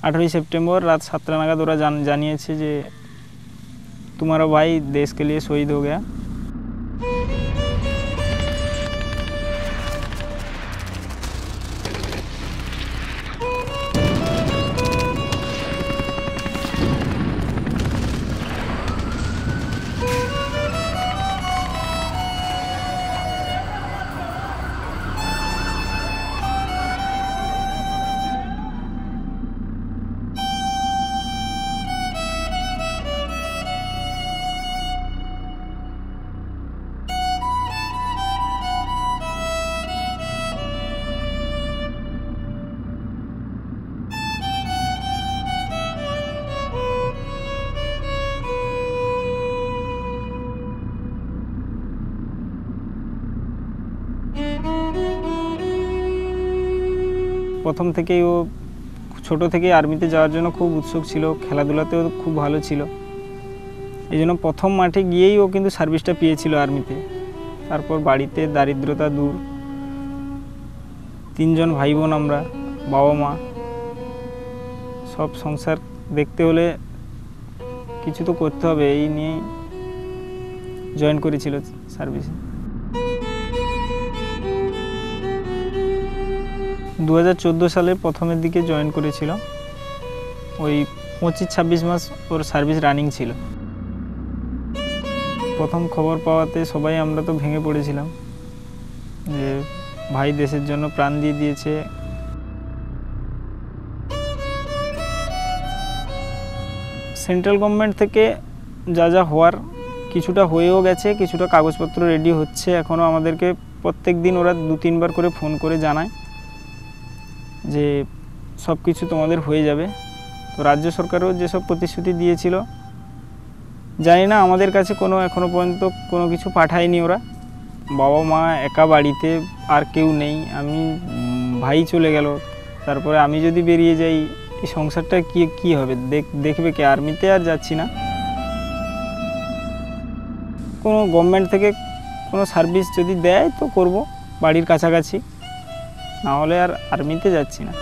18 सितंबर रात 7 नागाद ওরা জানিয়েছে যে तुम्हारा भाई देश के लिए शहीद हो गया। প্রথম থেকেই ও ছোট থেকেই আর্মিতে যাওয়ার জন্য খুব উৎসুক ছিল, খেলাধুলাতেও খুব ভালো ছিল। এই জন্য প্রথম মাঠে গিয়েই ও কিন্তু সার্ভিসটা পেয়েছিল আর্মিতে। তারপর বাড়িতে দারিদ্রতা দূর, 3 জন ভাই বোন আমরা, বাবা মা, সব সংসার দেখতে হলে কিছু তো করতে হবে, এই নিয়ে জয়েন করেছিল সার্ভিসে। 2014 সালে প্রথমের দিকে জয়েন করেছিল, ওই 25-26 মাস ওর সার্ভিস রানিং ছিল। প্রথম খবর পাওয়াতে সবাই আমরা তো ভেঙে পড়েছিলাম যে ভাই দেশের জন্য প্রাণ দিয়ে দিয়েছে। সেন্ট্রাল গভর্নমেন্ট থেকে যা যা হওয়ার কিছুটা হয়েও গেছে, কিছুটা কাগজপত্র রেডি হচ্ছে এখনও। আমাদেরকে প্রত্যেক দিন ওরা 2-3 বার করে ফোন করে জানায় যে সব কিছু তোমাদের হয়ে যাবে। তো রাজ্য সরকারও যেসব প্রতিশ্রুতি দিয়েছিল, জানি না আমাদের কাছে এখনও পর্যন্ত কোনো কিছু পাঠায়নি ওরা। বাবা মা একা বাড়িতে, আর কেউ নেই। আমি ভাই চলে গেল, তারপরে আমি যদি বেরিয়ে যাই এই সংসারটা কি হবে, দেখবে কে? আর্মিতে আর যাচ্ছি না। কোনো গভর্নমেন্ট থেকে কোনো সার্ভিস যদি দেয় তো করব বাড়ির কাছাকাছি, না হলে আর আর্মিতে যাচ্ছি না।